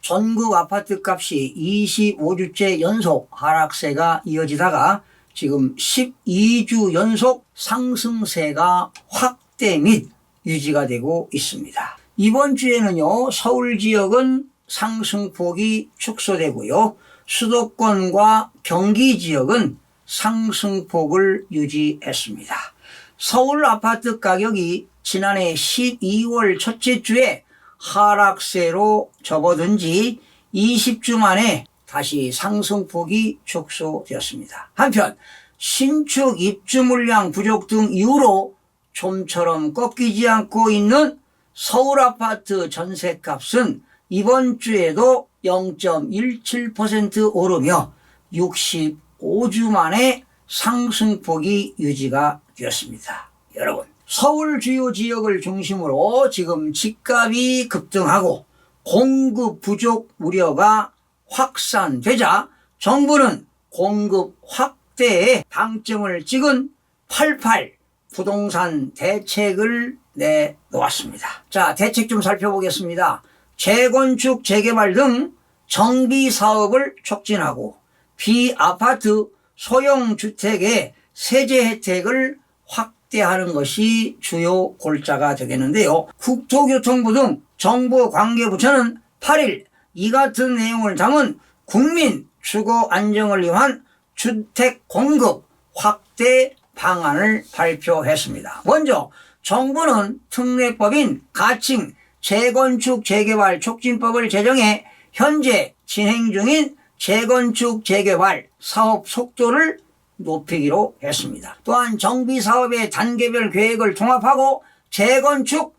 전국 아파트 값이 25주째 연속 하락세가 이어지다가 지금 12주 연속 상승세가 확대 및 유지가 되고 있습니다. 이번 주에는요, 서울 지역은 상승폭이 축소되고요, 수도권과 경기 지역은 상승폭을 유지했습니다. 서울 아파트 가격이 지난해 12월 첫째 주에 하락세로 접어든 지 20주 만에 다시 상승폭이 축소되었습니다. 한편 신축 입주 물량 부족 등 이유로 좀처럼 꺾이지 않고 있는 서울 아파트 전세값은 이번 주에도 0.17% 오르며 65주 만에 상승폭이 유지가 되었습니다. 여러분, 서울 주요 지역을 중심으로 지금 집값이 급등하고 공급 부족 우려가 확산되자 정부는 공급 확대에 방점을 찍은 88 부동산 대책을 내놓았습니다. 자, 대책 좀 살펴보겠습니다. 재건축, 재개발 등 정비 사업을 촉진하고 비아파트 소형주택의 세제 혜택을 확대하는 것이 주요 골자가 되겠는데요. 국토교통부 등 정부 관계부처는 8일 이 같은 내용을 담은 국민 주거 안정을 위한 주택 공급 확대 방안을 발표했습니다. 먼저 정부는 특례법인 가칭 재건축 재개발 촉진법을 제정해 현재 진행 중인 재건축 재개발 사업 속도를 높이기로 했습니다. 또한 정비사업의 단계별 계획을 통합하고 재건축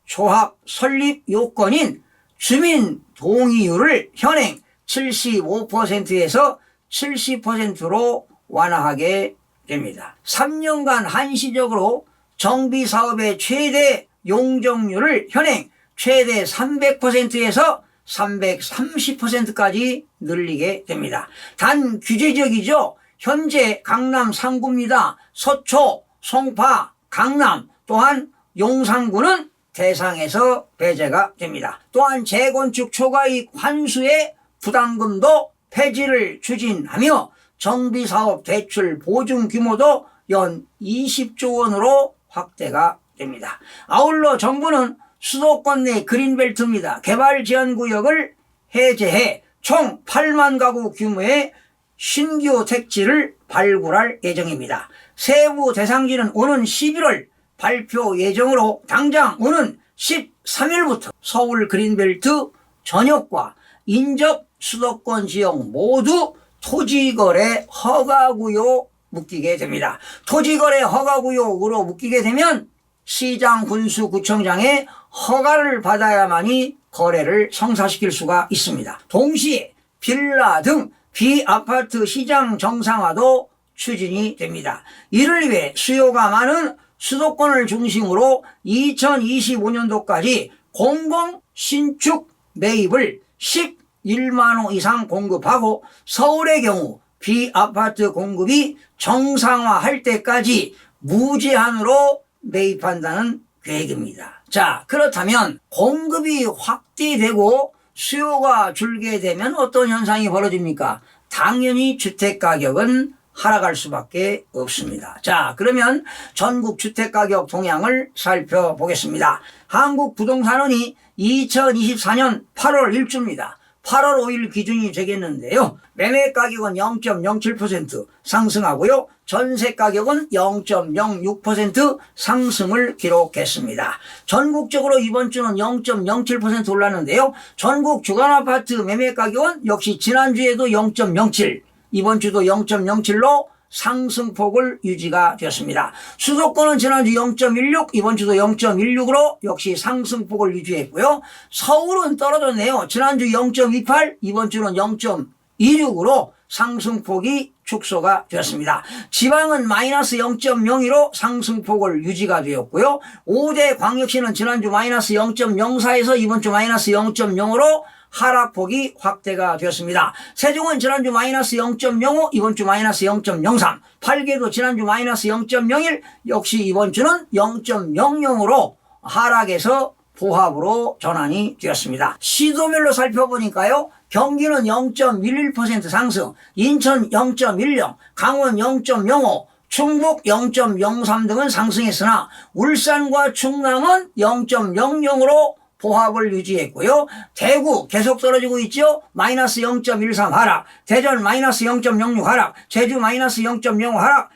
조합 설립 요건인 주민 동의율을 현행 75%에서 70%로 완화하게 됩니다. 3년간 한시적으로 정비사업의 최대 용적률을 현행 최대 300%에서 330%까지 늘리게 됩니다. 단 규제적이죠. 현재 강남 3구입니다. 서초, 송파, 강남 또한 용산구는 대상에서 배제가 됩니다. 또한 재건축 초과이익 환수의 부담금도 폐지를 추진하며 정비사업 대출 보증 규모도 연 20조 원으로 확대가 됩니다. 아울러 정부는 수도권 내 그린벨트입니다. 개발 제한 구역을 해제해 총 8만 가구 규모의 신규 택지를 발굴할 예정입니다. 세부 대상지는 오는 11월 발표 예정으로 당장 오는 13일부터 서울 그린벨트 전역과 인접 수도권 지역 모두 토지거래 허가구역 묶이게 됩니다. 토지거래 허가구역으로 묶이게 되면 시장, 군수, 구청장의 허가를 받아야만이 거래를 성사시킬 수가 있습니다. 동시에 빌라 등 비아파트 시장 정상화도 추진이 됩니다. 이를 위해 수요가 많은 수도권을 중심으로 2025년도까지 공공 신축 매입을 11만 호 이상 공급하고 서울의 경우 비아파트 공급이 정상화할 때까지 무제한으로 매입한다는 계획입니다. 자, 그렇다면 공급이 확대되고 수요가 줄게 되면 어떤 현상이 벌어집니까? 당연히 주택가격은 하락할 수밖에 없습니다. 자, 그러면 전국 주택가격 동향을 살펴보겠습니다. 한국부동산원이 2024년 8월 1주입니다. 8월 5일 기준이 되겠는데요. 매매 가격은 0.07% 상승하고요. 전세 가격은 0.06% 상승을 기록했습니다. 전국적으로 이번 주는 0.07% 올랐는데요. 전국 주간 아파트 매매 가격은 역시 지난주에도 0.07, 이번 주도 0.07로 상승폭을 유지가 되었습니다. 수도권은 지난주 0.16, 이번 주도 0.16으로 역시 상승폭을 유지했고요. 서울은 떨어졌네요. 지난주 0.28, 이번 주는 0.26으로 상승폭이 축소가 되었습니다. 지방은 마이너스 0.02로 상승폭을 유지가 되었고요. 5대 광역시는 지난주 마이너스 0.04에서 이번 주 마이너스 0.0으로 하락폭이 확대가 되었습니다. 세종은 지난주 마이너스 0.05, 이번 주 마이너스 0.03, 8개도 지난주 마이너스 0.01, 역시 이번 주는 0.00으로 하락에서 보합으로 전환이 되었습니다. 시도별로 살펴보니까요. 경기는 0.11% 상승, 인천 0.10, 강원 0.05, 충북 0.03 등은 상승했으나 울산과 충남은 0.00으로 보합을 유지했고요. 대구 계속 떨어지고 있죠. 마이너스 0.13 하락, 대전 마이너스 0.06 하락, 제주 마이너스 0.05 하락,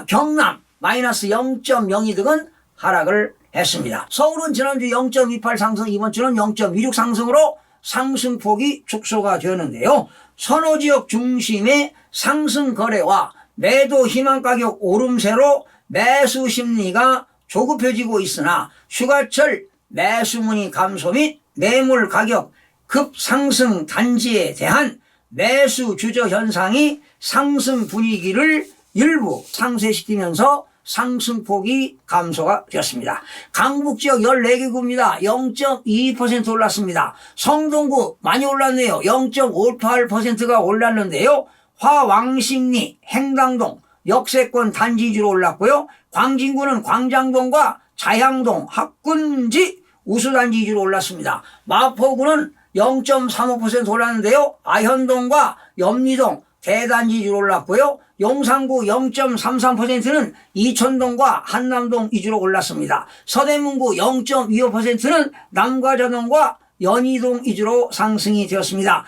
경남 마이너스 0.02 등은 하락을 했습니다. 서울은 지난주 0.28 상승, 이번 주는 0.26 상승으로 상승폭이 축소가 되었는데요. 선호지역 중심의 상승 거래와 매도 희망 가격 오름세로 매수 심리가 조급해지고 있으나 휴가철 매수문의 감소 및 매물 가격 급상승 단지에 대한 매수 주저 현상이 상승 분위기를 일부 상쇄시키면서 상승폭이 감소가 되었습니다. 강북지역 14개구입니다. 0.22% 올랐습니다. 성동구 많이 올랐네요. 0.58%가 올랐는데요. 화왕십리, 행당동, 역세권 단지주로 올랐고요. 광진구는 광장동과 자양동, 학군지 우수단지주로 올랐습니다. 마포구는 0.35% 올랐는데요. 아현동과 염리동 대단지주로 올랐고요. 용산구 0.33%는 이천동과 한남동 위주로 올랐습니다. 서대문구 0.25%는 남과자동과 연희동 위주로 상승이 되었습니다.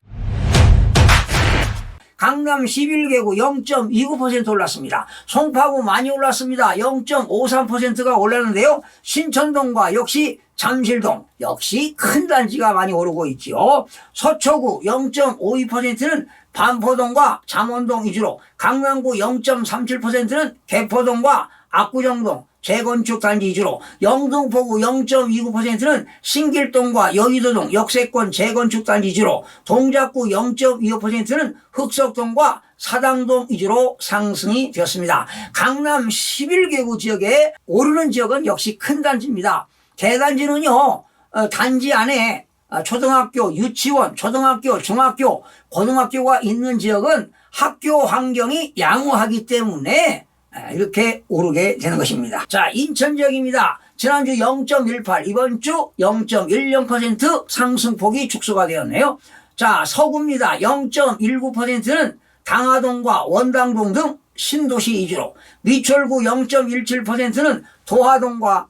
강남 11개구 0.29% 올랐습니다. 송파구 많이 올랐습니다. 0.53%가 올랐는데요. 신천동과 역시 잠실동 역시 큰 단지가 많이 오르고 있지요. 서초구 0.52%는 반포동과 잠원동 위주로, 강남구 0.37%는 개포동과 압구정동 재건축 단지 위주로, 영등포구 0.29%는 신길동과 여의도동 역세권 재건축 단지 위주로, 동작구 0.25%는 흑석동과 사당동 위주로 상승이 되었습니다. 강남 11개구 지역에 오르는 지역은 역시 큰 단지입니다. 대단지는요, 단지 안에 초등학교, 유치원, 초등학교, 중학교, 고등학교가 있는 지역은 학교 환경이 양호하기 때문에 이렇게 오르게 되는 것입니다. 자, 인천 지역입니다. 지난주 0.18, 이번 주 0.10% 상승폭이 축소가 되었네요. 자, 서구입니다. 0.19%는 당하동과 원당동 등 신도시 위주로, 미철구 0.17%는 도하동과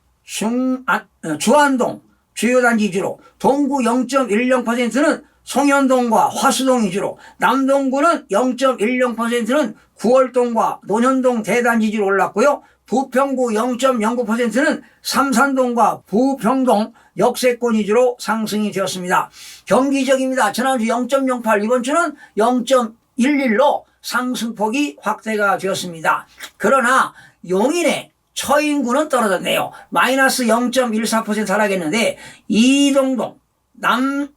주안동 주요 단지 위주로, 동구 0.10%는 송현동과 화수동 위주로, 남동구는 0.10%는 구월동과 논현동 대단지 위주로 올랐고요. 부평구 0.09%는 삼산동과 부평동 역세권 위주로 상승이 되었습니다. 경기 지역입니다. 지난주 0.08, 이번 주는 0.11로 상승폭이 확대가 되었습니다. 그러나 용인의 처인구는 떨어졌네요. 마이너스 0.14% 하락했는데 이동동,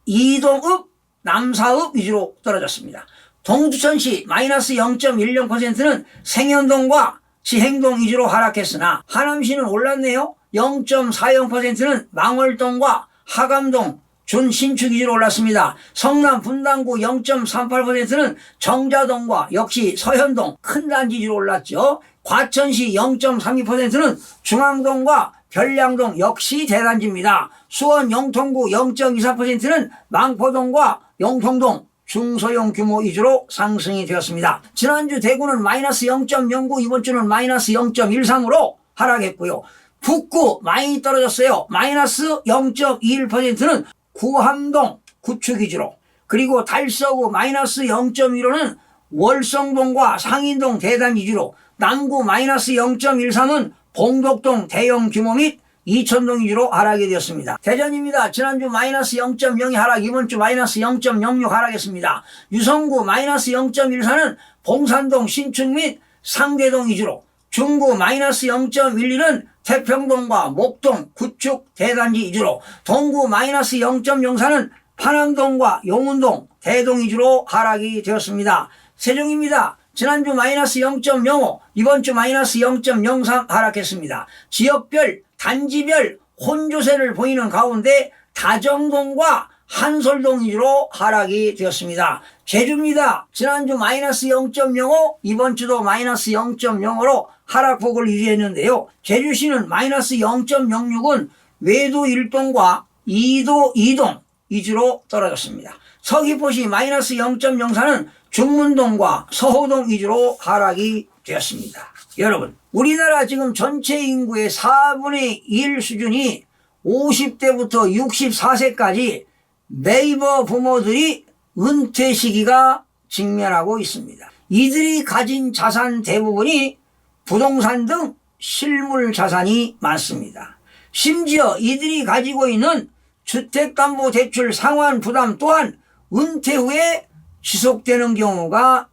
이동읍, 남사읍 위주로 떨어졌습니다. 동두천시 마이너스 0.10%는 생현동과 지행동 위주로 하락했으나 하남시는 올랐네요. 0.40%는 망월동과 하감동, 준신축 위주로 올랐습니다. 성남 분당구 0.38%는 정자동과 역시 서현동 큰 단지 위주로 올랐죠. 과천시 0.32%는 중앙동과 별량동 역시 대단지입니다. 수원 영통구 0.24%는 망포동과 영통동 중소형 규모 위주로 상승이 되었습니다. 지난주 대구는 마이너스 0.09, 이번 주는 마이너스 0.13으로 하락했고요. 북구 많이 떨어졌어요. 마이너스 0.21%는 구함동 구축 위주로, 그리고 달서구 마이너스 0.15는 월성동과 상인동 대단 위주로, 남구 마이너스 0.13은 봉덕동 대형 규모 및 이천동 위주로 하락이 되었습니다. 대전입니다. 지난주 마이너스 0.02 하락, 이번 주 마이너스 0.06 하락했습니다. 유성구 마이너스 0.14는 봉산동 신축 및 상대동 위주로, 중구 마이너스 0.12는 태평동과 목동 구축 대단지 위주로, 동구 마이너스 0.04는 파남동과 용운동 대동 위주로 하락이 되었습니다. 세종입니다. 지난주 마이너스 0.05, 이번 주 마이너스 0.03 하락했습니다. 지역별, 단지별 혼조세를 보이는 가운데 다정동과 한솔동 위주로 하락이 되었습니다. 제주입니다. 지난주 마이너스 0.05, 이번 주도 마이너스 0.05로 하락폭을 유지했는데요. 제주시는 마이너스 0.06은 외도 1동과 이도 2동 위주로 떨어졌습니다. 서귀포시 마이너스 0.04는 중문동과 서호동 위주로 하락이 되었습니다. 여러분, 우리나라 지금 전체 인구의 4분의 1 수준이 50대부터 64세까지 네이버 부모들이 은퇴 시기가 직면하고 있습니다. 이들이 가진 자산 대부분이 부동산 등 실물 자산이 많습니다. 심지어 이들이 가지고 있는 주택담보대출 상환 부담 또한 은퇴 후에 지속되는 경우가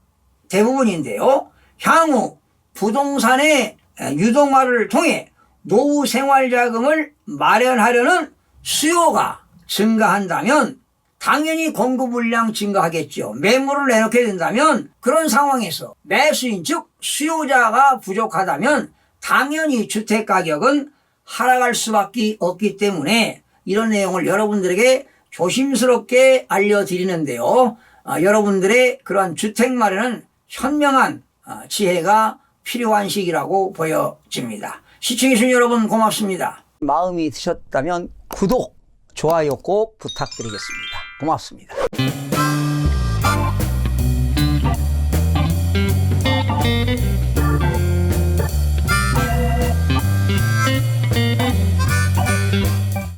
대부분인데요. 향후 부동산의 유동화를 통해 노후 생활자금을 마련하려는 수요가 증가한다면 당연히 공급 물량 증가하겠죠. 매물을 내놓게 된다면 그런 상황에서 매수인 즉 수요자가 부족하다면 당연히 주택가격은 하락할 수밖에 없기 때문에 이런 내용을 여러분들에게 조심스럽게 알려드리는데요. 여러분들의 그런 주택 마련은 현명한 지혜가 필요한 시기라고 보여집니다. 시청해주신 여러분 고맙습니다. 마음이 드셨다면 구독, 좋아요 꼭 부탁드리겠습니다. 고맙습니다.